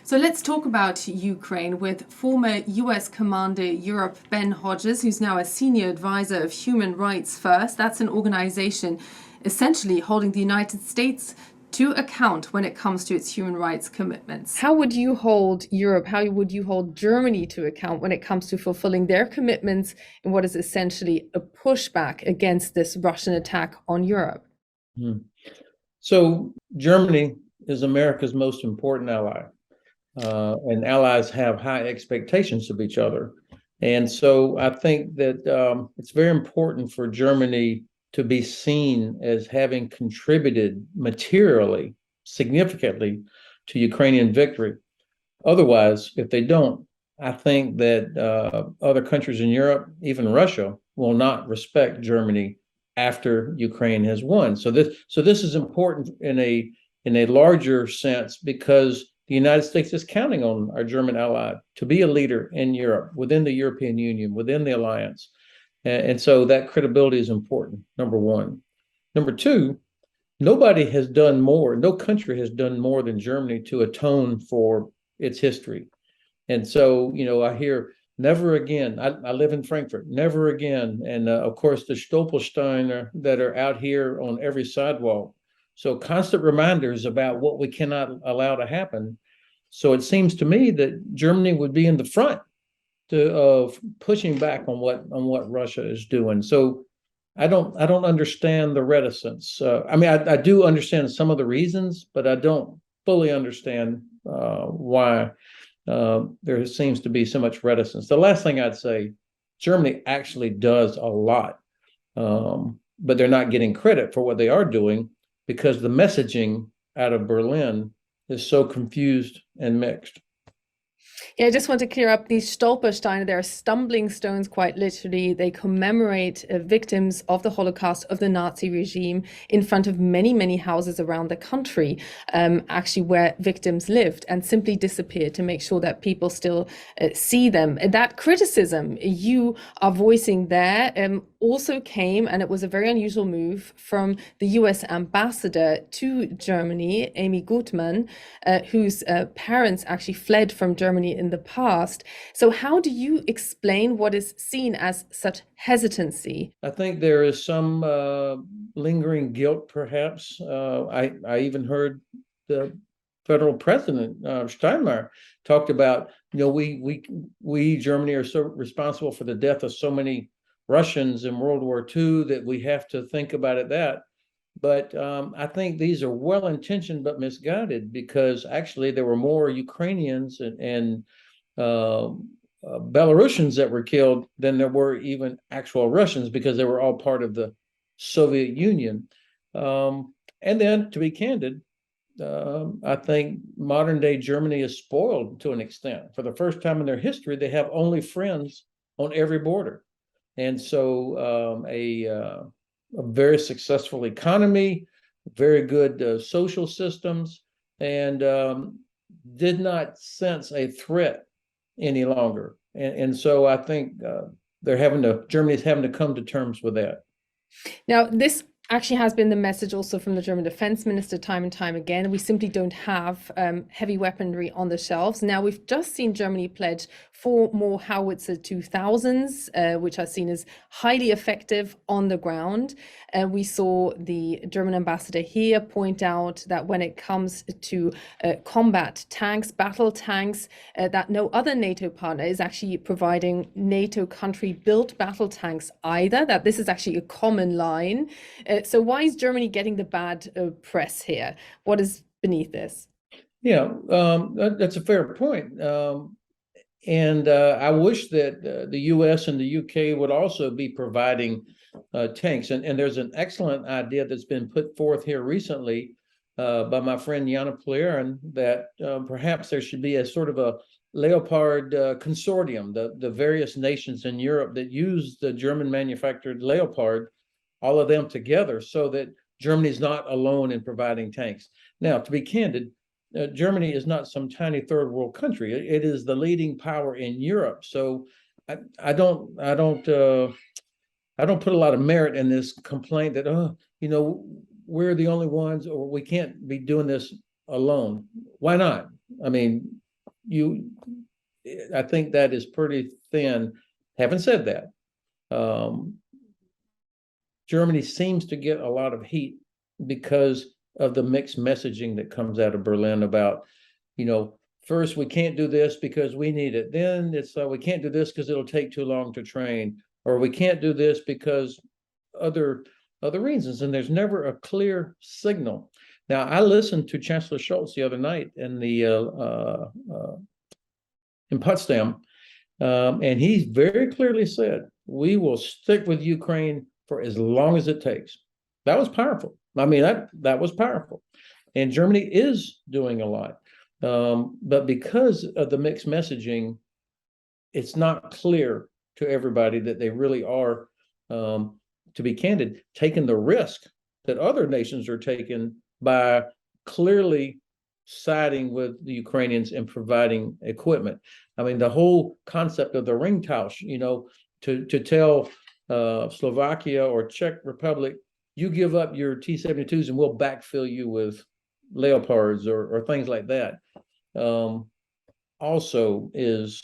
So let's talk about Ukraine with former US Commander Europe Ben Hodges, who's now a senior advisor of Human Rights First. That's an organization essentially holding the United States to account when it comes to its human rights commitments. How would you hold Europe, how would you hold Germany to account when it comes to fulfilling their commitments in what is essentially a pushback against this Russian attack on Europe? So Germany is America's most important ally. And allies have high expectations of each other. And so I think that it's very important for Germany to be seen as having contributed materially, significantly to Ukrainian victory. Otherwise, if they don't, I think that other countries in Europe, even Russia, will not respect Germany after Ukraine has won. So this is important in a larger sense because the United States is counting on our German ally to be a leader in Europe, within the European Union, within the alliance. And so that credibility is important, number one. Number two, nobody has done more, no country has done more than Germany to atone for its history. And so, I hear never again. I live in Frankfurt, never again. And of course, the Stolpersteine that are out here on every sidewalk. So constant reminders about what we cannot allow to happen. So it seems to me that Germany would be in the front of pushing back on what Russia is doing. So I don't understand the reticence. I do understand some of the reasons, but I don't fully understand why there seems to be so much reticence. The last thing I'd say, Germany actually does a lot, but they're not getting credit for what they are doing because the messaging out of Berlin is so confused and mixed. Yeah, I just want to clear up these Stolpersteine. They're stumbling stones, quite literally. They commemorate victims of the Holocaust, of the Nazi regime, in front of many, many houses around the country, actually where victims lived and simply disappeared to make sure that people still see them. That criticism you are voicing there also came, and it was a very unusual move, from the US ambassador to Germany, Amy Gutmann, whose parents actually fled from Germany in the past. So how do you explain what is seen as such hesitancy? I think there is some lingering guilt, perhaps. I even heard the federal president, Steinmeier, talked about, we Germany are so responsible for the death of so many Russians in World War II that we have to think about it that. But I think these are well-intentioned but misguided, because actually there were more Ukrainians and Belarusians that were killed than there were even actual Russians, because they were all part of the Soviet Union. And then, to be candid, I think modern day Germany is spoiled to an extent. For the first time in their history, they have only friends on every border. And so a very successful economy, very good social systems, and did not sense a threat any longer. And so I think Germany's having to come to terms with that. Now, this actually has been the message also from the German defense minister time and time again. We simply don't have heavy weaponry on the shelves. Now, we've just seen Germany pledge 4 more Howitzer 2000s, which are seen as highly effective on the ground. We saw the German ambassador here point out that when it comes to combat tanks, battle tanks, that no other NATO partner is actually providing NATO country-built battle tanks either, that this is actually a common line. So why is Germany getting the bad press here? What is beneath this? Yeah, that's a fair point. And I wish that the US and the UK would also be providing tanks. And there's an excellent idea that's been put forth here recently by my friend Jana Poliarin, that perhaps there should be a sort of a Leopard consortium, the various nations in Europe that use the German manufactured Leopard, all of them together, so that Germany is not alone in providing tanks. Now, to be candid, Germany is not some tiny third world country. It is the leading power in Europe. So I don't put a lot of merit in this complaint that we're the only ones, or we can't be doing this alone. Why not? I mean, I think that is pretty thin. Having said that, Germany seems to get a lot of heat because of the mixed messaging that comes out of Berlin about, first we can't do this because we need it. Then it's we can't do this because it'll take too long to train, or we can't do this because other reasons. And there's never a clear signal. Now, I listened to Chancellor Scholz the other night in Potsdam, and he very clearly said, we will stick with Ukraine for as long as it takes. That was powerful. I mean, that was powerful. And Germany is doing a lot. But because of the mixed messaging, it's not clear to everybody that they really are, to be candid, taking the risk that other nations are taking by clearly siding with the Ukrainians and providing equipment. I mean, the whole concept of the Ringtausch, to tell Slovakia or Czech Republic, you give up your T-72s and we'll backfill you with Leopards or things like that, also is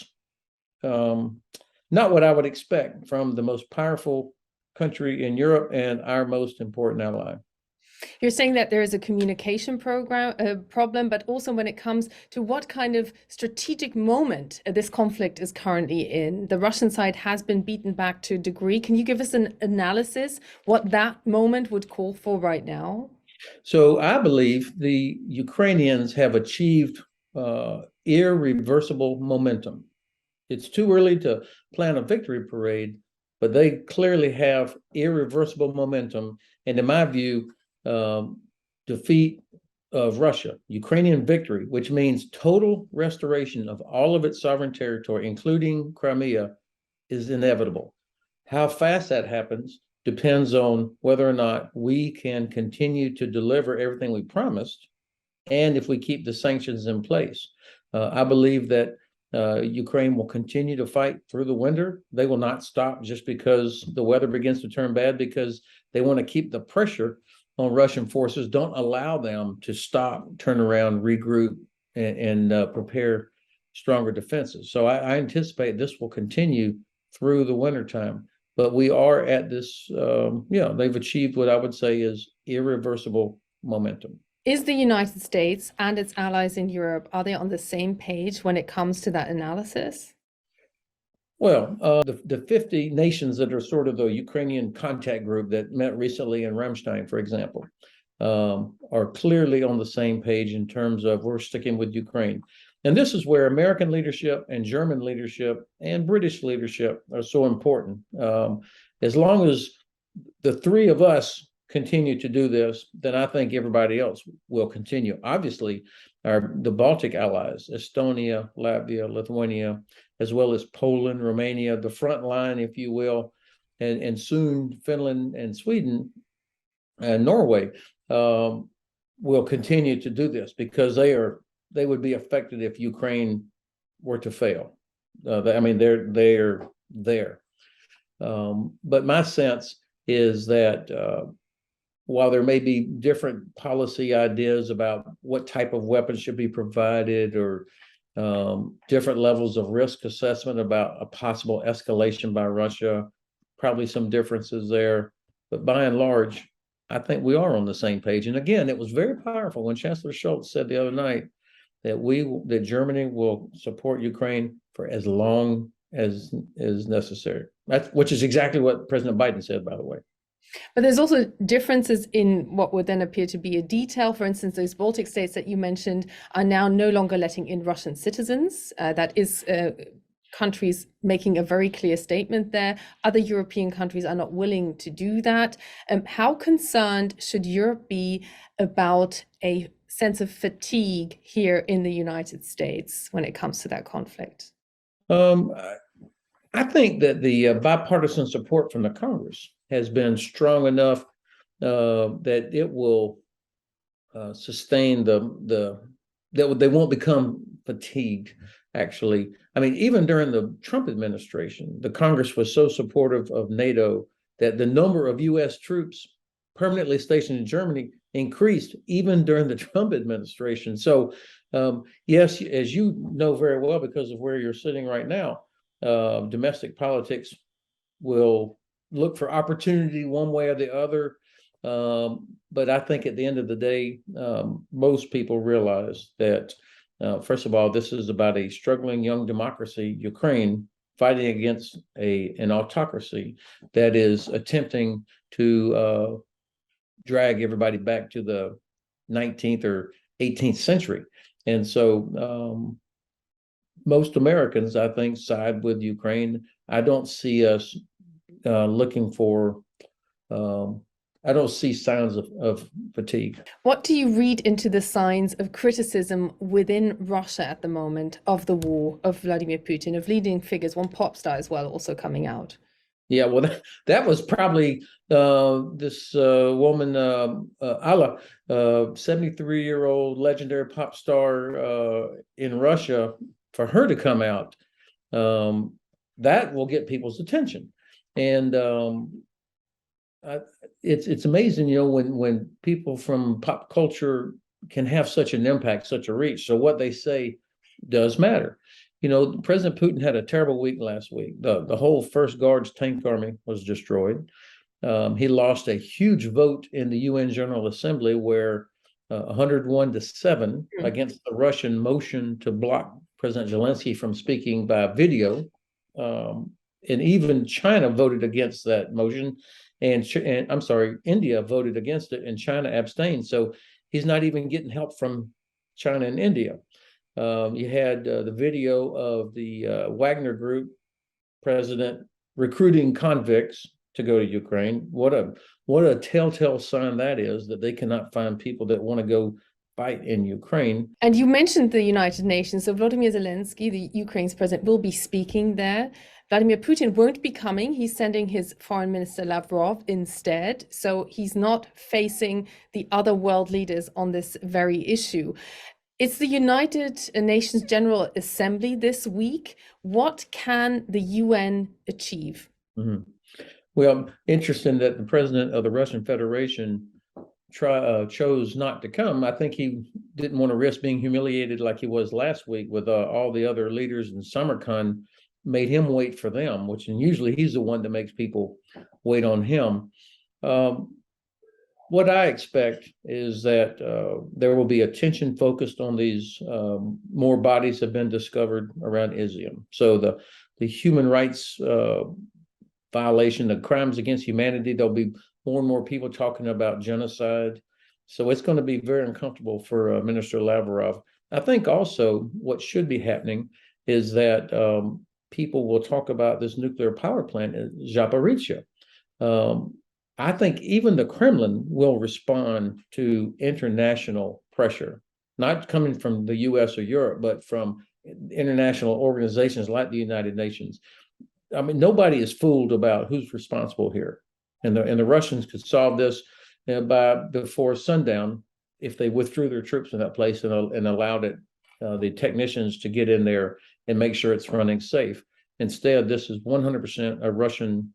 not what I would expect from the most powerful country in Europe and our most important ally. You're saying that there is a communication problem, but also when it comes to what kind of strategic moment this conflict is currently in. The Russian side has been beaten back to a degree. Can you give us an analysis what that moment would call for right now? So I believe the Ukrainians have achieved irreversible momentum. It's too early to plan a victory parade, but they clearly have irreversible momentum. And in my view, defeat of Russia, Ukrainian victory, which means total restoration of all of its sovereign territory, including Crimea, is inevitable. How fast that happens depends on whether or not we can continue to deliver everything we promised, and if we keep the sanctions in place. I believe that Ukraine will continue to fight through the winter. They will not stop just because the weather begins to turn bad, because they want to keep the pressure on Russian forces. Don't allow them to stop, turn around, regroup, and prepare stronger defenses. So I anticipate this will continue through the wintertime. But we are at this, they've achieved what I would say is irreversible momentum. Is the United States and its allies in Europe, are they on the same page when it comes to that analysis? Well, the 50 nations that are sort of the Ukrainian contact group that met recently in Ramstein, for example, are clearly on the same page in terms of we're sticking with Ukraine. And this is where American leadership and German leadership and British leadership are so important. As long as the three of us continue to do this, then I think everybody else will continue. Obviously, the Baltic allies, Estonia, Latvia, Lithuania, as well as Poland, Romania, the front line, if you will, and soon Finland and Sweden and Norway will continue to do this because they would be affected if Ukraine were to fail. I mean, they're there. But my sense is that while there may be different policy ideas about what type of weapons should be provided, or different levels of risk assessment about a possible escalation by Russia, probably some differences there. But by and large, I think we are on the same page. And again, it was very powerful when Chancellor Scholz said the other night that Germany will support Ukraine for as long as is necessary. Which is exactly what President Biden said, by the way. But there's also differences in what would then appear to be a detail. For instance, those Baltic states that you mentioned are now no longer letting in Russian citizens. That is countries making a very clear statement there. Other European countries are not willing to do that. How concerned should Europe be about a sense of fatigue here in the United States when it comes to that conflict? I think that the bipartisan support from the Congress has been strong enough that it will sustain that they won't become fatigued. Actually, I mean, even during the Trump administration, the Congress was so supportive of NATO that the number of U.S. troops permanently stationed in Germany increased even during the Trump administration. So Yes, as you know very well, because of where you're sitting right now, domestic politics will look for opportunity one way or the other. But I think at the end of the day, most people realize that, first of all, this is about a struggling young democracy, Ukraine, fighting against an autocracy that is attempting to drag everybody back to the 19th or 18th century. And so most Americans, I think, side with Ukraine. I don't see us looking for, I don't see signs of fatigue. What do you read into the signs of criticism within Russia at the moment of the war, of Vladimir Putin, of leading figures, one pop star as well, also coming out? Yeah, well, that was probably this woman, Alla, 73-year-old legendary pop star in Russia, for her to come out, that will get people's attention. And it's amazing, when people from pop culture can have such an impact, such a reach. So what they say does matter. President Putin had a terrible week last week. The whole First Guards tank army was destroyed. He lost a huge vote in the UN General Assembly where 101-7 against the Russian motion to block President Zelensky from speaking by video. And even China voted against that motion. And I'm sorry, India voted against it, and China abstained. So he's not even getting help from China and India. You had the video of the Wagner Group president recruiting convicts to go to Ukraine. What a telltale sign that is, that they cannot find people that want to go fight in Ukraine. And you mentioned the United Nations. So Volodymyr Zelensky, the Ukraine's president, will be speaking there. Vladimir Putin won't be coming. He's sending his foreign minister Lavrov instead. So he's not facing the other world leaders on this very issue. It's the United Nations General Assembly this week. What can the UN achieve? Mm-hmm. Well, interesting that the president of the Russian Federation chose not to come. I think he didn't want to risk being humiliated like he was last week with all the other leaders in Samarkand made him wait for them, which and usually he's the one that makes people wait on him. What I expect is that there will be attention focused on these. More bodies have been discovered around Izium. So the human rights violation, the crimes against humanity, there'll be more and more people talking about genocide. So it's going to be very uncomfortable for Minister Lavrov. I think also what should be happening is that people will talk about this nuclear power plant in Zaporizhia. I think even the Kremlin will respond to international pressure, not coming from the US or Europe, but from international organizations like the United Nations. I mean, nobody is fooled about who's responsible here. And the Russians could solve this by before sundown if they withdrew their troops in that place and allowed the technicians to get in there and make sure it's running safe. Instead, this is 100% a Russian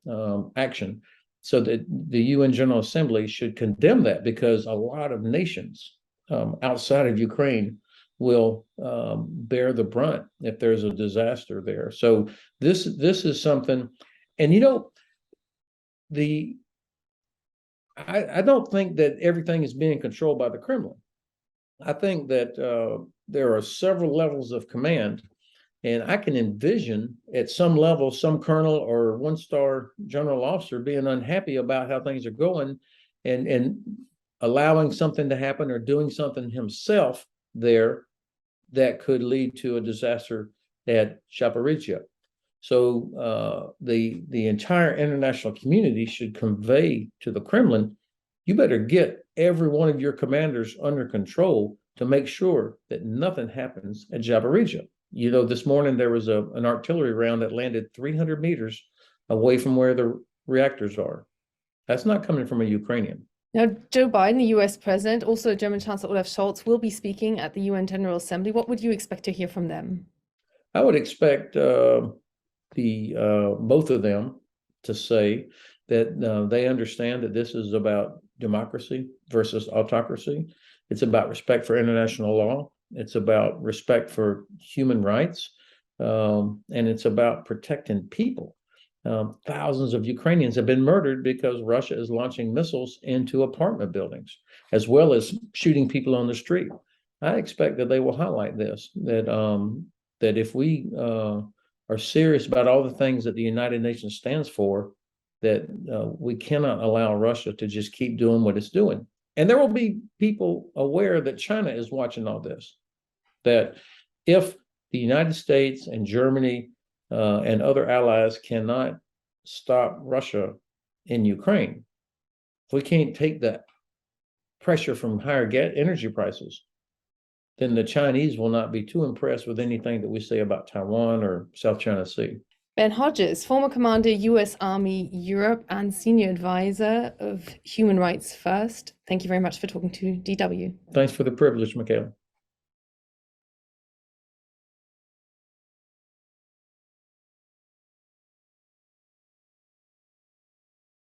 action. So that the UN General Assembly should condemn that, because a lot of nations outside of Ukraine will bear the brunt if there's a disaster there. So this is something, and I don't think that everything is being controlled by the Kremlin. I think that there are several levels of command, and I can envision at some level some colonel or one-star general officer being unhappy about how things are going and allowing something to happen or doing something himself there that could lead to a disaster at Zaporizhia. So the entire international community should convey to the Kremlin, you better get every one of your commanders under control to make sure that nothing happens at Zaporizhia. This morning there was an artillery round that landed 300 meters away from where the reactors are. That's not coming from a Ukrainian. Now, Joe Biden, the US president, also German Chancellor Olaf Scholz, will be speaking at the UN General Assembly. What would you expect to hear from them? I would expect both of them to say that they understand that this is about democracy versus autocracy. It's about respect for international law. It's about respect for human rights, and it's about protecting people. Thousands of Ukrainians have been murdered because Russia is launching missiles into apartment buildings, as well as shooting people on the street. I expect that they will highlight this, that if we are serious about all the things that the United Nations stands for, that we cannot allow Russia to just keep doing what it's doing. And there will be people aware that China is watching all this, that if the United States and Germany and other allies cannot stop Russia in Ukraine, if we can't take that pressure from higher energy prices, then the Chinese will not be too impressed with anything that we say about Taiwan or South China Sea. Ben Hodges, former commander, U.S. Army Europe and senior advisor of Human Rights First. Thank you very much for talking to DW. Thanks for the privilege, Michaela.